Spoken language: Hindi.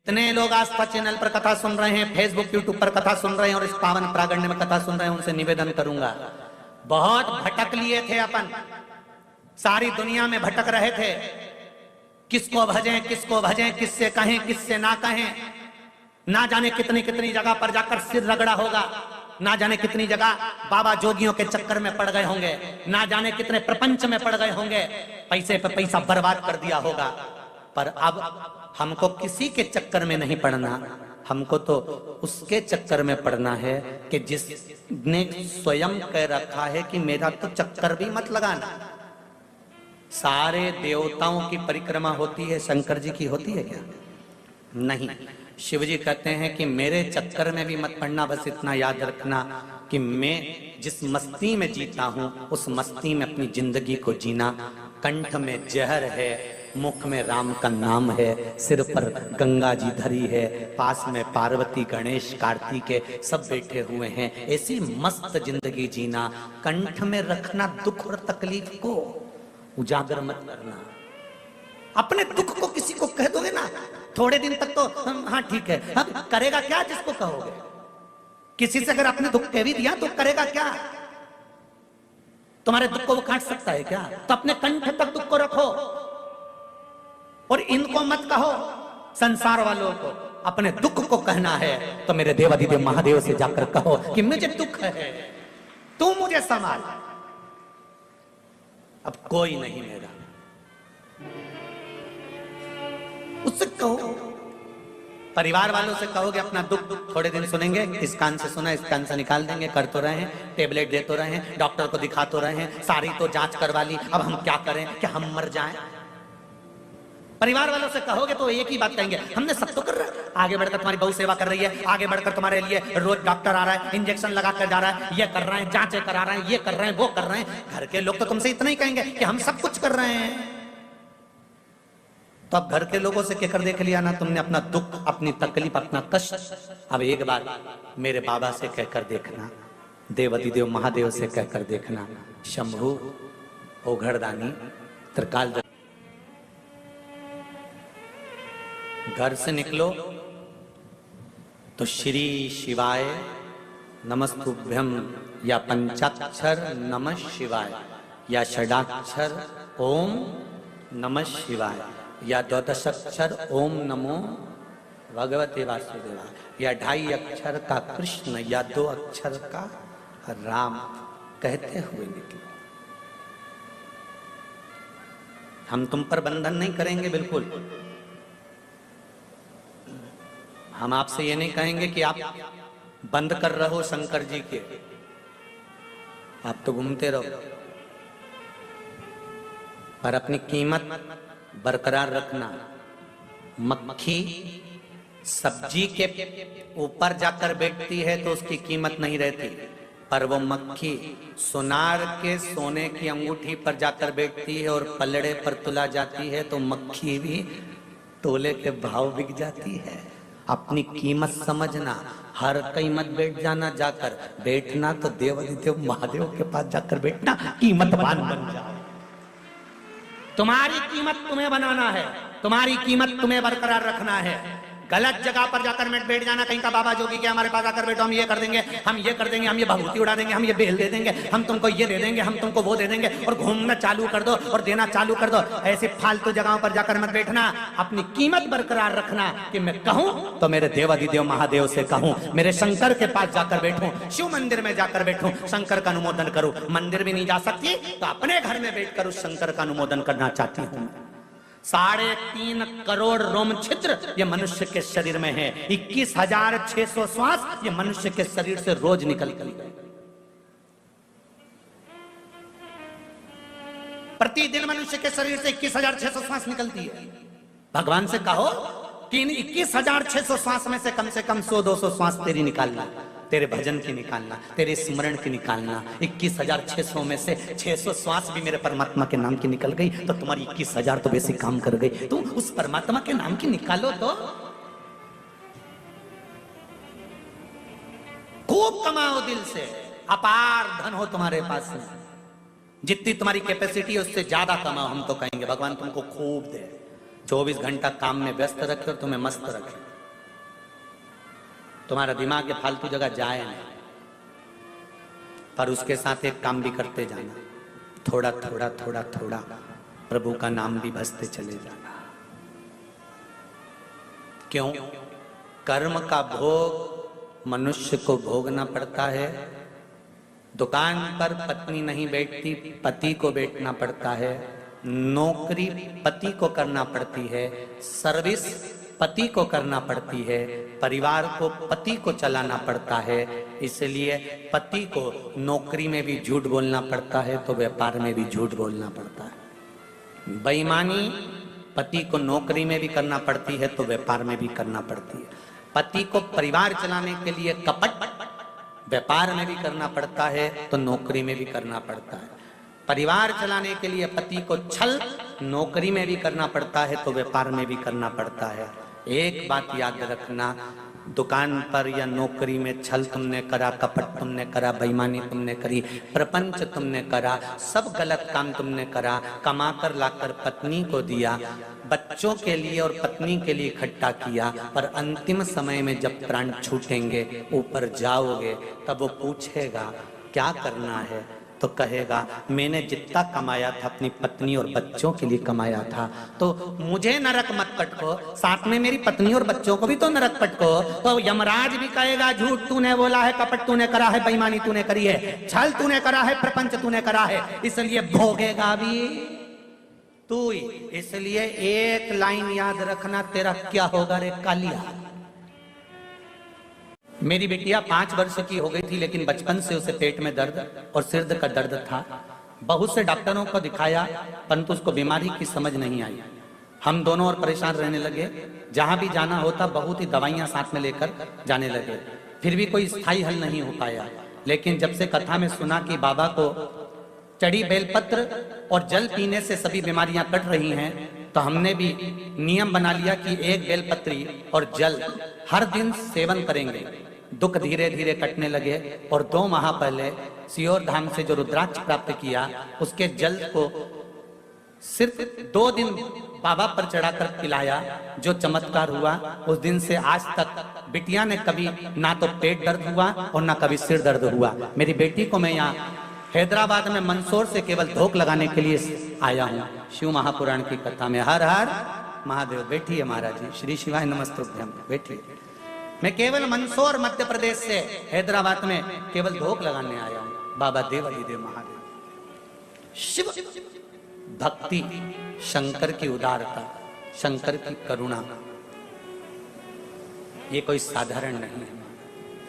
इतने लोग आस्था चैनल पर कथा सुन रहे हैं, फेसबुक यूट्यूब पर कथा सुन रहे हैं और इस पावन प्रागण्य में कथा सुन रहे हैं, उनसे निवेदन करूंगा, बहुत भटक लिए थे अपन, सारी दुनिया में भटक रहे थे, किसको भजें, किससे कहें किससे ना कहें, ना जाने कितनी कितनी जगह पर जाकर सिर रगड़ा होगा, ना जाने कितनी जगह बाबा जोगियों के चक्कर में पड़ गए होंगे, ना जाने कितने प्रपंच में पड़ गए होंगे, पैसे पे पैसा बर्बाद कर दिया होगा। पर अब हमको किसी के चक्कर में नहीं पड़ना, हमको तो उसके चक्कर में पड़ना है कि जिसने स्वयं कह रखा है कि मेरा तो चक्कर भी मत लगाना। सारे देवताओं की परिक्रमा होती है, शंकर जी की होती है क्या? नहीं। शिव जी कहते हैं कि मेरे चक्कर में भी मत पड़ना, बस इतना याद रखना कि मैं जिस मस्ती में जीता हूं उस मस्ती में अपनी जिंदगी को जीना। कंठ में जहर है, मुख में राम का नाम है, सिर पर गंगा जी धरी है, पास में पार्वती गणेश कार्तिकेय सब बैठे हुए हैं, ऐसी मस्त जिंदगी जीना। कंठ में रखना दुख और तकलीफ को, उजागर मत करना। अपने दुख को किसी को कह दोगे ना, थोड़े दिन तक तो हाँ ठीक है, अब करेगा क्या जिसको कहोगे? किसी से अगर अपने दुख कह भी दिया तो करेगा क्या? तुम्हारे दुख को वो काट सकता है क्या? तो अपने कंठ तक दुख को रखो और इनको मत कहो। संसार वालों को अपने दुख को कहना है तो मेरे देवाधिदेव महादेव से जाकर कहो कि मुझे दुख है, तू मुझे संभाल। अब कोई नहीं मेरा, उससे कहो। परिवार वालों से कहोगे अपना दुख थोड़े दिन सुनेंगे, इस कान से सुना इस कान से निकाल देंगे, कर तो रहे हैं, टेबलेट दे तो रहे हैं, डॉक्टर को दिखा तो रहे हैं, सारी तो जांच करवा ली, अब हम क्या करें, क्या हम मर जाएं? परिवार वालों से कहोगे तो एक ही बात कहेंगे, हमने सब तो कर रहा है, आगे बढ़कर तुम्हारी बहु सेवा कर रही है, आगे बढ़कर तुम्हारे लिए रोज डॉक्टर आ रहा है, इंजेक्शन लगा कर जा रहा है, ये कर रहे हैं, जांचें करा रहे हैं, ये कर रहे हैं, वो कर रहे हैं। घर के लोग तो तुमसे इतना ही कहेंगे कि हम सब कुछ कर रहे हैं। तो अब घर के लोगों से कहकर देख लिया ना तुमने अपना दुख, अपनी तकलीफ, अपना कष्ट। अब एक बार मेरे बाबा से कहकर देखना, देवाधिदेव महादेव से कहकर देखना, शंभु ओघड़दानी त्रिकाल। घर से निकलो तो श्री शिवाय नमस्तुभ्यम या पंचाक्षर नमः शिवाय या षडाक्षर ओम नमः शिवाय या द्वादशाक्षर ओम नमो भगवते वासुदेवाय या 2.5 अक्षर का कृष्ण या 2 अक्षर का राम कहते हुए निकलो। हम तुम पर बंधन नहीं करेंगे, बिल्कुल। हम आपसे ये नहीं कहेंगे कि आप बंद कर रहो शंकर जी के, आप तो घूमते रहो, पर अपनी कीमत बरकरार रखना। मक्खी सब्जी के ऊपर जाकर बैठती है तो उसकी कीमत नहीं रहती, पर वो मक्खी सोनार के सोने की अंगूठी पर जाकर बैठती है और पलड़े पर तुला जाती है तो मक्खी भी तोले के भाव बिक जाती है। अपनी कीमत समझना, हर कीमत बैठ जाना, जाकर बैठना तो देवाधिदेव महादेव के पास जाकर बैठना, कीमतवान बन जाओ। तुम्हारी कीमत तुम्हें बनाना है, तुम्हारी कीमत तुम्हें बरकरार रखना है। गलत जगह पर जाकर बैठ जाना, कहीं का बाबा जोगी के हमारे पास आकर बैठो, हम ये कर देंगे, हम ये कर देंगे, हम ये भभूति उड़ा देंगे, हम ये बेल दे देंगे, हम तुमको ये दे देंगे, हम तुमको वो दे देंगे, और घूमना चालू कर दो और देना चालू कर दो। ऐसे फालतू जगहों पर जाकर मत बैठना। अपनी कीमत बरकरार रखना कि मैं कहूं तो मेरे देवाधिदेव महादेव से कहूं, मेरे शंकर के पास जाकर बैठूं, शिव मंदिर में जाकर बैठूं, शंकर का अनुमोदन करूं। मंदिर भी नहीं जा सकती तो अपने घर में बैठकर उस शंकर का अनुमोदन करना चाहती हूं। 3.5 करोड़ रोम छिद्र ये मनुष्य के शरीर में है, 21,600 श्वास ये मनुष्य के शरीर से रोज निकलती है। प्रतिदिन मनुष्य के शरीर से 21,600 श्वास निकलती है। भगवान से कहो कि इन 21,600 श्वास में से कम 100-200 श्वास तेरी निकालना, तेरे भजन की निकालना, तेरे स्मरण की निकालना। 21,600 में से 600 श्वास भी मेरे परमात्मा के नाम की निकल गई तो तुम्हारी 21,000 तो वैसे काम कर गई। तुम उस परमात्मा के नाम की निकालो तो खूब कमाओ दिल से, अपार धन हो तुम्हारे पास में, जितनी तुम्हारी कैपेसिटी है उससे ज्यादा कमाओ। हम तो कहेंगे भगवान तुमको खूब दे, 24 घंटा काम में व्यस्त रखे और तुम्हें मस्त रखे। तुम्हारा दिमाग ये फालतू जगह जाए नहीं, पर उसके साथ एक काम भी करते जाना, थोड़ा थोड़ा थोड़ा थोड़ा प्रभु का नाम भी भजते चले जाना। क्यों? कर्म का भोग मनुष्य को भोगना पड़ता है। दुकान पर पत्नी नहीं बैठती, पति को बैठना पड़ता है। नौकरी पति को करना पड़ती है, सर्विस पति को करना पड़ती है, परिवार को पति को चलाना पड़ता है। इसलिए पति को नौकरी में भी झूठ बोलना पड़ता है तो व्यापार में भी झूठ बोलना पड़ता है। बेईमानी पति को नौकरी में भी करना पड़ती है तो व्यापार में भी करना पड़ती है। पति को परिवार चलाने के लिए कपट व्यापार में भी करना पड़ता है तो नौकरी में भी करना पड़ता है। परिवार चलाने के लिए पति को छल नौकरी में भी करना पड़ता है तो व्यापार में भी करना पड़ता है। एक बात याद रखना, दुकान पर या नौकरी में छल तुमने करा, कपट तुमने करा, बेईमानी तुमने करी, प्रपंच तुमने करा, सब गलत काम तुमने करा, कमाकर लाकर पत्नी को दिया, बच्चों के लिए और पत्नी के लिए इकट्ठा किया, पर अंतिम समय में जब प्राण छूटेंगे, ऊपर जाओगे, तब वो पूछेगा क्या करना है, तो कहेगा मैंने जितना कमाया था अपनी पत्नी और बच्चों के लिए कमाया था, तो मुझे नरक मत पटको, साथ में मेरी पत्नी और बच्चों को भी तो नरक पटको। तो यमराज भी कहेगा झूठ तूने बोला है, कपट तूने करा है, बेईमानी तूने करी है, छल तूने करा है, प्रपंच तूने करा है, इसलिए भोगेगा भी तू ही। इसलिए एक लाइन याद रखना, तेरा क्या होगा रे कालिया। मेरी बिटिया 5 वर्ष की हो गई थी, लेकिन बचपन से उसे पेट में दर्द और सिर का दर्द था। बहुत से डॉक्टरों को दिखाया, परंतु उसको बीमारी की समझ नहीं आई। हम दोनों और परेशान रहने लगे। जहां भी जाना होता बहुत ही दवाइयां साथ में लेकर जाने लगे, फिर भी कोई स्थायी हल नहीं हो पाया। लेकिन जब से कथा में सुना कि बाबा को चढ़ी बेलपत्र और जल पीने से सभी बीमारियां कट रही हैं, तो हमने भी नियम बना लिया कि एक बेलपत्री और जल हर दिन सेवन करेंगे। दुख धीरे धीरे कटने लगे और 2 माह पहले सियोर धाम से जो रुद्राक्ष प्राप्त किया, उसके जल को सिर्फ 2 दिन बाबा पर चढ़ाकर पिलाया। जो चमत्कार हुआ, उस दिन से आज तक बिटिया ने कभी ना तो पेट दर्द हुआ और ना कभी सिर दर्द हुआ। मेरी बेटी को मैं यहाँ हैदराबाद में मंदसौर से केवल धोख लगाने के लिए आया हूँ। शिव महापुराण की कथा में हर हर महादेव। बैठिए महाराज जी, श्री शिवाय नमस्तुभ्यम, बैठिए। मैं केवल मंदसौर मध्य प्रदेश से हैदराबाद में केवल धोख लगाने आया हूँ। बाबा देवादिदेव महादेव। शिव भक्ति, शंकर की उदारता, शंकर की करुणा, ये कोई साधारण नहीं है।